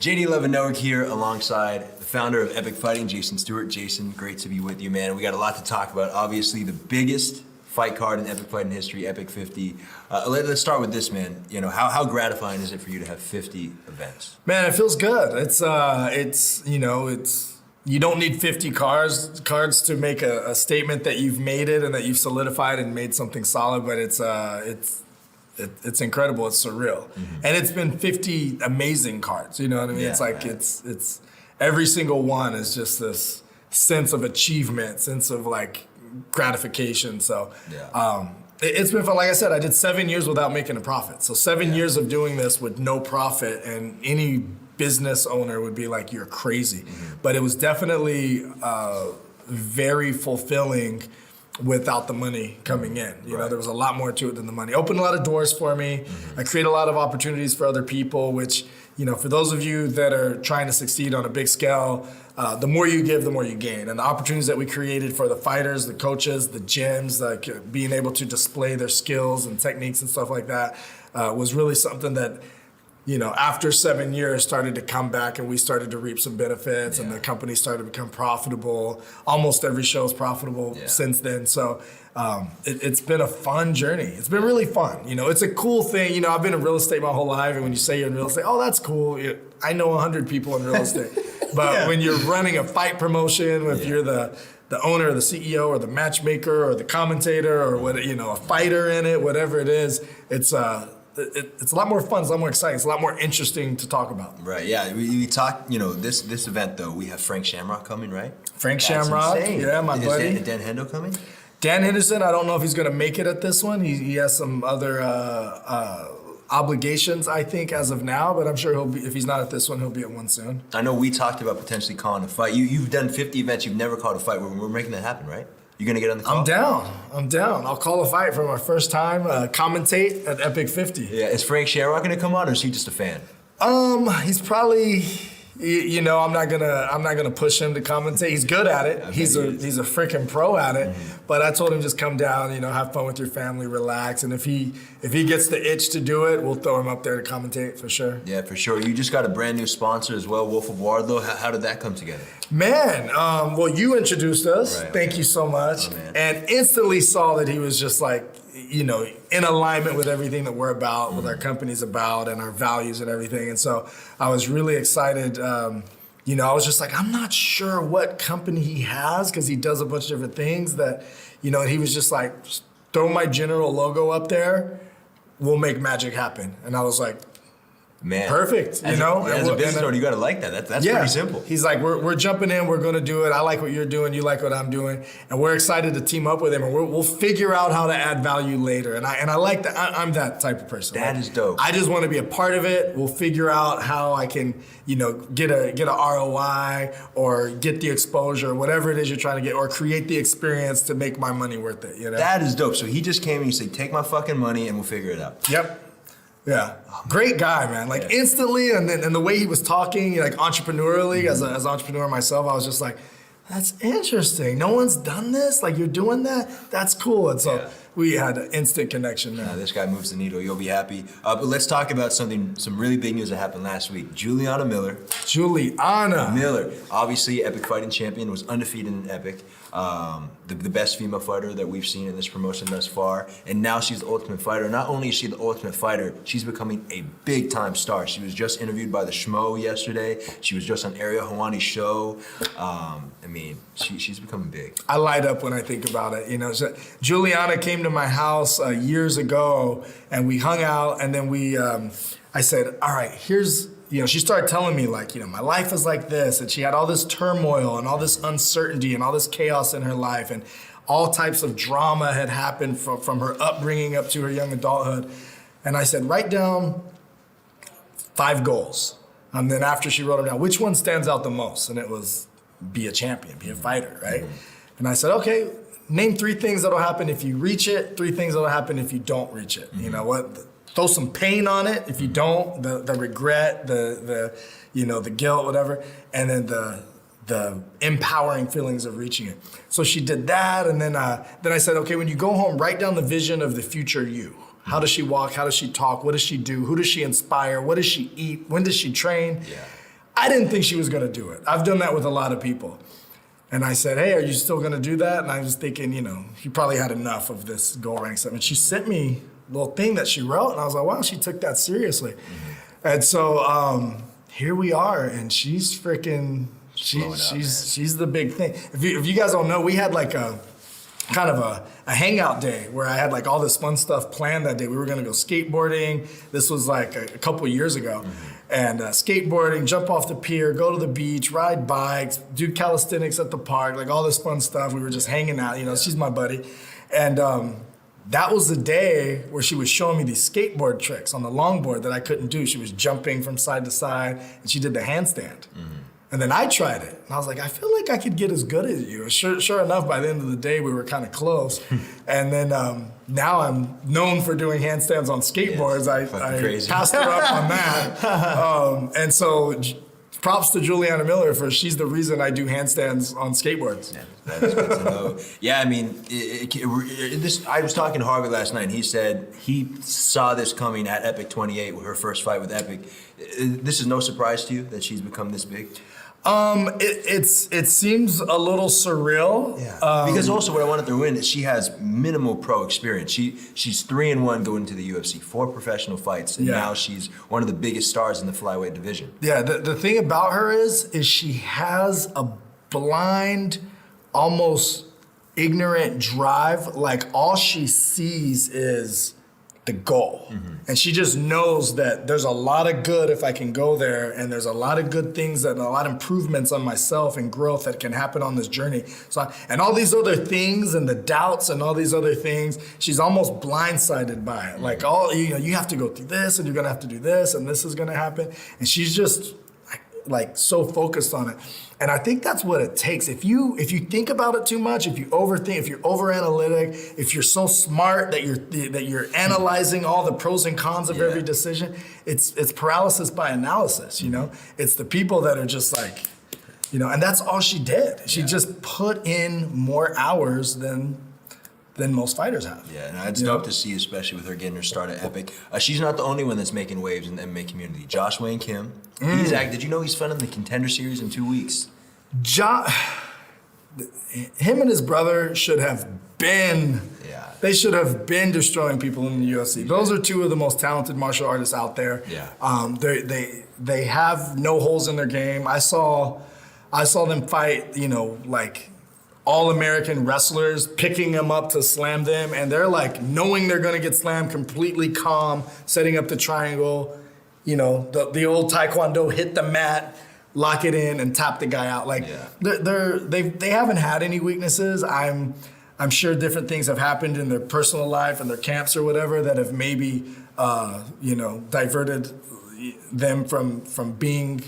JD Network here alongside the founder of Epic Fighting, Jason Stewart. Jason, great to be with you, man. We got a lot to talk about. Obviously, the biggest fight card in Epic Fighting history, Epic 50. Let's start with this, man. You know, how gratifying is it for you to have 50 events? Man, it feels good. It's you don't need 50 cards to make a statement that you've made it and that you've solidified and made something solid. But it's incredible. It's surreal, and it's been 50 amazing cards. You know what I mean? Yeah, it's like man. it's every single one is just this sense of achievement, sense of like gratification. So Yeah. it's been fun. Like I said, I did 7 years without making a profit. So 7 years of doing this with no profit, and any business owner would be like, you're crazy. But it was definitely very fulfilling without the money coming in. You know, there was a lot more to it than the money. Opened a lot of doors for me. I create a lot of opportunities for other people, which, you know, for those of you that are trying to succeed on a big scale, the more you give, the more you gain. And the opportunities that we created for the fighters, the coaches, the gyms, like being able to display their skills and techniques and stuff like that was really something that, you know, after 7 years started to come back, and we started to reap some benefits, and the company started to become profitable. Almost every show is profitable since then. So it's been a fun journey. It's been really fun. You know, it's a cool thing. You know, I've been in real estate my whole life, and when you say you're in real estate, oh, that's cool. I know 100 people in real estate. But when you're running a fight promotion, if you're the owner or the CEO or the matchmaker or the commentator or what, you know, a fighter in it, whatever it is, it's a lot more fun, it's a lot more exciting, it's a lot more interesting to talk about. Right, yeah. We talked, you know, this event though, we have Frank Shamrock coming, right? Frank That's Shamrock, insane. yeah, my And buddy. Is Dan Hendo coming? Dan Henderson, I don't know if he's going to make it at this one. He has some other obligations, I think, as of now, but I'm sure he'll be, if he's not at this one, he'll be at one soon. I know we talked about potentially calling a fight. You've done 50 events, you've never called a fight. We're making that happen, right? You're gonna get on the call? I'm down. I'll call a fight for my first time, commentate at Epic 50. Yeah, is Frank Shamrock gonna come on, or is he just a fan? He's probably, you know, I'm not gonna push him to commentate. He's good at it. He's a freaking pro at it. But I told him, just come down, you know, have fun with your family, relax. And if he gets the itch to do it, we'll throw him up there to commentate for sure. Yeah, for sure. You just got a brand new sponsor as well, Wolf of Wardlow. How did that come together? Man, well, you introduced us. Right, Thank you so much. Oh, man. And instantly saw that he was just like, you know, in alignment with everything that we're about, with our company's about, and our values and everything. And so I was really excited. You know, I was just like, I'm not sure what company he has, because he does a bunch of different things that, you know, and he was just like, just throw my general logo up there, we'll make magic happen. And I was like, Man, perfect, you know? As a business owner, you gotta like that. That's pretty simple. He's like, we're jumping in, we're gonna do it. I like what you're doing, you like what I'm doing, and we're excited to team up with him, and we'll figure out how to add value later. And I like that. I'm that type of person. That is dope. I just want to be a part of it. We'll figure out how I can, you know, get a ROI or get the exposure, whatever it is you're trying to get, or create the experience to make my money worth it. You know? That is dope. So he just came and he said, take my fucking money and we'll figure it out. Yep. Yeah, great guy, man. Like instantly, and the way he was talking, like entrepreneurially, as an entrepreneur myself, I was just like, that's interesting. No one's done this. Like, you're doing that. That's cool. And so we had an instant connection there. This guy moves the needle. You'll be happy. But let's talk about some really big news that happened last week. Juliana Miller, obviously Epic Fighting champion, was undefeated in Epic. The best female fighter that we've seen in this promotion thus far. And now she's the Ultimate Fighter. Not only is she the Ultimate Fighter, she's becoming a big time star. She was just interviewed by the C.A.M.O yesterday. She was just on Aero Hawani's show. I mean, she's becoming big. I light up when I think about it. You know, so Juliana came to my house years ago, and we hung out, and then I said, all right, here's, you know, she started telling me, like, you know, my life is like this, and she had all this turmoil and all this uncertainty and all this chaos in her life, and all types of drama had happened from her upbringing up to her young adulthood. And I said, write down 5 goals. And then after she wrote them down, which one stands out the most? And it was be a champion, be a fighter, right? And I said, okay, name 3 things that'll happen if you reach it, 3 things that'll happen if you don't reach it. You know what? Throw some pain on it if you don't, the regret, the you know, the guilt, whatever, and then the empowering feelings of reaching it. So she did that, and then I said, okay, when you go home, write down the vision of the future you. How does she walk? How does she talk? What does she do? Who does she inspire? What does she eat? When does she train? Yeah. I didn't think she was gonna do it. I've done that with a lot of people. And I said, hey, are you still gonna do that? And I was thinking, he probably had enough of this goal rank stuff. And she sent me a little thing that she wrote, and I was like, wow, she took that seriously. And so here we are, and she's freaking, she's the big thing. If you guys don't know, we had like a kind of a hangout day where I had like all this fun stuff planned that day. We were gonna go skateboarding. This was like a couple years ago. And skateboarding, jump off the pier, go to the beach, ride bikes, do calisthenics at the park, like all this fun stuff. We were just hanging out, she's my buddy. And that was the day where she was showing me these skateboard tricks on the longboard that I couldn't do. She was jumping from side to side, and she did the handstand. And then I tried it, and I was like, I feel like I could get as good as you. Sure enough, by the end of the day, we were kind of close. And then now I'm known for doing handstands on skateboards. I passed her up on that. And so props to Juliana Miller for she's the reason I do handstands on skateboards. Yeah, that's good to know. Yeah, I mean, I was talking to Harvey last night, and he said he saw this coming at Epic 28 with her first fight with Epic. This is no surprise to you that she's become this big? It seems a little surreal. Yeah. Because also what I want to throw in is she has minimal pro experience. She's 3-1 going into the UFC, 4 professional fights, and now she's one of the biggest stars in the flyweight division. Yeah, the thing about her is she has a blind, almost ignorant drive. Like all she sees is the goal. And she just knows that there's a lot of good if I can go there, and there's a lot of good things and a lot of improvements on myself and growth that can happen on this journey. And all these other things and the doubts and all these other things, she's almost blindsided by it. Like you have to go through this, and you're gonna have to do this, and this is gonna happen. And she's just like so focused on it. And I think that's what it takes. If you think about it too much, if you overthink, if you're over analytic, if you're so smart that you're analyzing all the pros and cons of every decision, it's paralysis by analysis, It's the people that are just like, and that's all she did. She just put in more hours than most fighters have. Yeah, and it's dope to see, especially with her getting her start at Epic. She's not the only one that's making waves in the MMA community. Josh Wayne Kim, did you know he's fighting the Contender Series in 2 weeks? Him and his brother should have been. They should have been destroying people in the UFC. Those are two of the most talented martial artists out there. They have no holes in their game. I saw them fight, like all-American wrestlers, picking them up to slam them, and they're like knowing they're gonna get slammed, completely calm, setting up the triangle, the old Taekwondo, hit the mat, lock it in, and tap the guy out. Like they haven't had any weaknesses. I'm sure different things have happened in their personal life and their camps or whatever that have maybe diverted them from being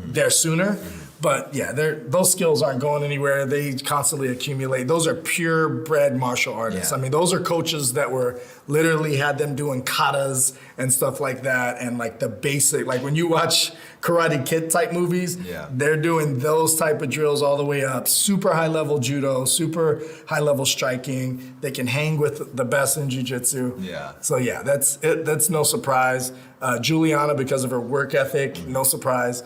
there sooner. But yeah, those skills aren't going anywhere. They constantly accumulate. Those are purebred martial artists. I mean, those are coaches that were literally had them doing katas and stuff like that, and like the basic, like when you watch Karate Kid type movies, they're doing those type of drills all the way up. Super high level judo, super high level striking. They can hang with the best in jiu-jitsu. So that's it. That's no surprise. Juliana, because of her work ethic, no surprise.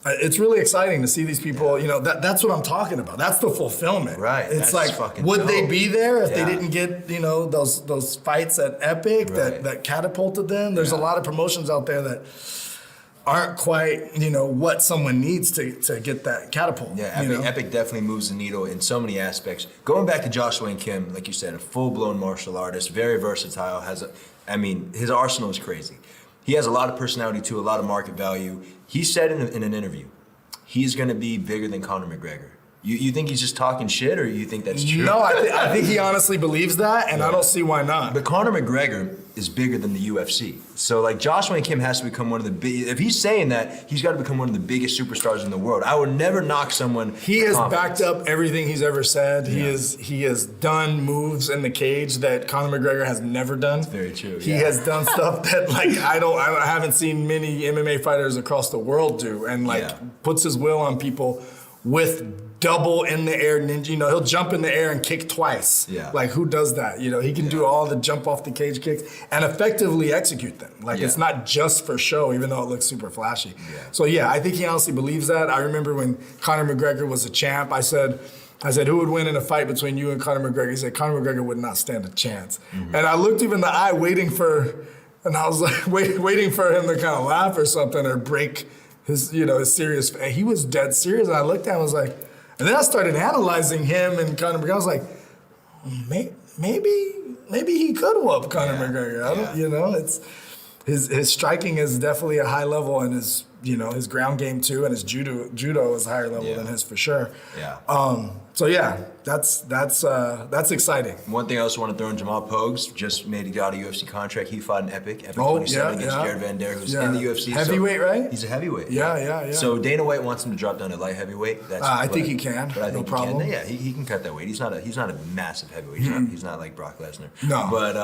It's really exciting to see these people, that's what I'm talking about. That's the fulfillment. Right. It's like, would they be there if they didn't get, those fights at Epic that catapulted them? There's a lot of promotions out there that aren't quite, what someone needs to get that catapult. Yeah, Epic definitely moves the needle in so many aspects. Going back to Josh Wayne Kim, like you said, a full-blown martial artist, very versatile, his arsenal is crazy. He has a lot of personality too, a lot of market value. He said in an interview, he's going to be bigger than Conor McGregor. You think he's just talking shit, or you think that's true? No, I think he honestly believes that, and I don't see why not. But Conor McGregor is bigger than the UFC. So like Josh Wayne Kim has to become one of the big. If he's saying that, he's got to become one of the biggest superstars in the world. I would never knock someone. He has backed up everything he's ever said. Yeah. He has done moves in the cage that Conor McGregor has never done. That's very true. He has done stuff that like I haven't seen many MMA fighters across the world do, and puts his will on people with double in the air ninja. You know, he'll jump in the air and kick twice. Yeah. Like, who does that? You know, he can do all the jump off the cage kicks and effectively execute them. Like, it's not just for show, even though it looks super flashy. Yeah. So, yeah, I think he honestly believes that. I remember when Conor McGregor was a champ, I said, who would win in a fight between you and Conor McGregor? He said, Conor McGregor would not stand a chance. And I looked him in the eye and I was like, waiting for him to kind of laugh or something or break his serious. And he was dead serious. And I looked at him and was like, and then I started analyzing him and Conor McGregor. I was like, maybe he could whoop Conor McGregor. It's his striking is definitely a high level, and his ground game too, and his judo is higher level than his for sure. Yeah. So yeah, that's exciting. One thing I also want to throw in, Jamal Pogues just made a UFC contract. He fought in Epic 27 against Jared Van Der, who's in the UFC. Heavyweight, right? He's a heavyweight. Yeah. So Dana White wants him to drop down to light heavyweight. I think he can. But I think no problem. He can. Yeah, he can cut that weight. He's not a massive heavyweight. He's not like Brock Lesnar. No. But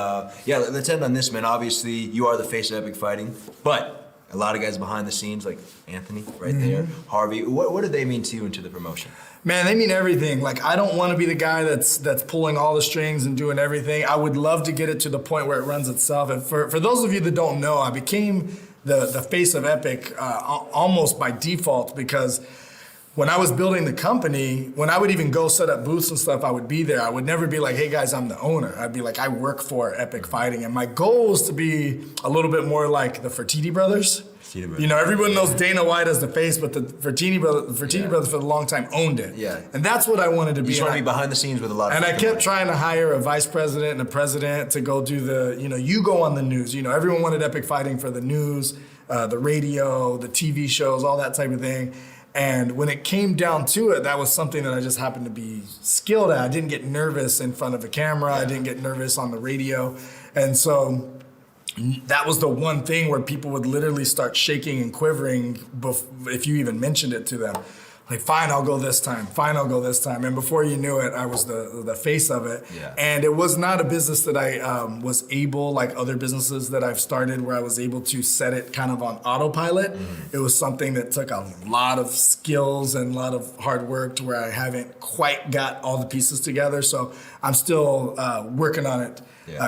let's end on this, man. Obviously, you are the face of Epic Fighting, but a lot of guys behind the scenes, like Anthony, right there, Harvey. What do they mean to you and to the promotion? Man, they mean everything. Like, I don't want to be the guy that's pulling all the strings and doing everything. I would love to get it to the point where it runs itself. And for those of you that don't know, I became the face of Epic almost by default, because when I was building the company, when I would even go set up booths and stuff, I would be there. I would never be like, hey guys, I'm the owner. I'd be like, I work for Epic Fighting. And my goal was to be a little bit more like the Fertitti brothers. You know, everyone knows Dana White as the face, but the Fertitti brothers for a long time owned it. Yeah. And that's what I wanted to be. You just want to be behind the scenes with a lot of And I kept trying to hire a vice president and a president to go do you go on the news. Everyone wanted Epic Fighting for the news, the radio, the TV shows, all that type of thing. And when it came down to it, that was something that I just happened to be skilled at. I didn't get nervous in front of a camera. I didn't get nervous on the radio. And so that was the one thing where people would literally start shaking and quivering if you even mentioned it to them. Like, fine, I'll go this time. Fine, I'll go this time. And before you knew it, I was the face of it. Yeah. And it was not a business that I was able, like other businesses that I've started, where I was able to set it kind of on autopilot. It was something that took a lot of skills and a lot of hard work to where I haven't quite got all the pieces together. So I'm still working on it.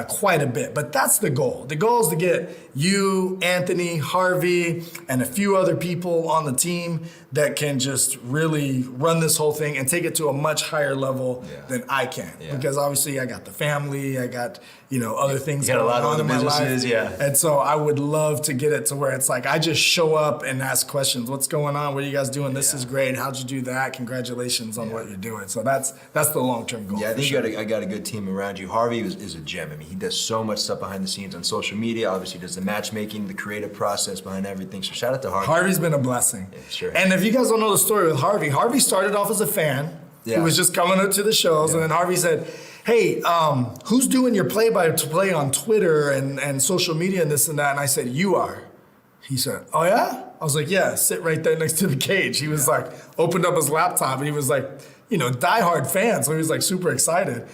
Quite a bit, but that's the goal. The goal is to get you, Anthony, Harvey, and a few other people on the team that can just really run this whole thing and take it to a much higher level than I can. Because obviously I got the family, I got other things going on in my life. And so I would love to get it to where it's like I just show up and ask questions. What's going on? What are you guys doing? This is great. How'd you do that? Congratulations on what you're doing. So that's the long-term goal. Yeah, I think I got a good team around you. Harvey is a gem. I mean, he does so much stuff behind the scenes on social media. Obviously, does the matchmaking, the creative process behind everything. So shout out to Harvey. Harvey's been a blessing. Yeah, sure. And if you guys don't know the story with Harvey started off as a fan. He was just coming up to the shows, and then Harvey said, hey, who's doing your play-by-play on Twitter and social media and this and that? And I said, you are. He said, oh yeah? I was like, yeah, sit right there next to the cage. He was like, opened up his laptop, and he was like, diehard fan, so he was like super excited.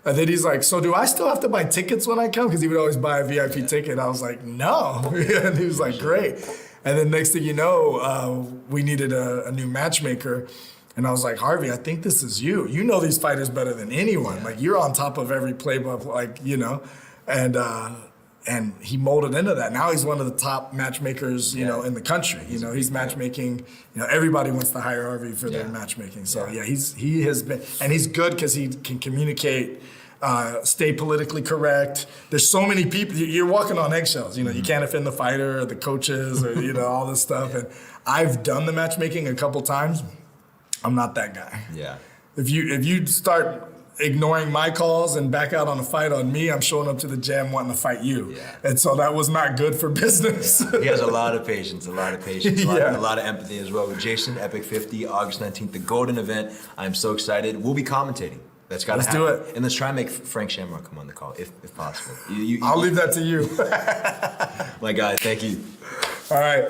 And then he's like, so do I still have to buy tickets when I come? Because he would always buy a VIP ticket. I was like, no. And he was like, great. And then next thing you know, we needed a new matchmaker. And I was like, Harvey, I think this is you. You know these fighters better than anyone. Like, you're on top of every play-by-play, And he molded into that. Now he's one of the top matchmakers, in the country. He's matchmaking. Everybody wants to hire Harvey for their matchmaking. So he has been, and he's good because he can communicate, stay politically correct. There's so many people. You're walking on eggshells. You can't offend the fighter or the coaches or all this stuff. And I've done the matchmaking a couple times. I'm not that guy. Yeah. If you start ignoring my calls and back out on a fight on me, I'm showing up to the gym wanting to fight you. Yeah. And so that was not good for business. Yeah. He has a lot of patience, a lot of empathy as well. With Jason, Epic 50, August 19th, the Golden event. I'm so excited. We'll be commentating. That's got to happen. Let's do it. And let's try and make Frank Shamrock come on the call, if possible. I'll leave that to you. My guy, thank you. All right.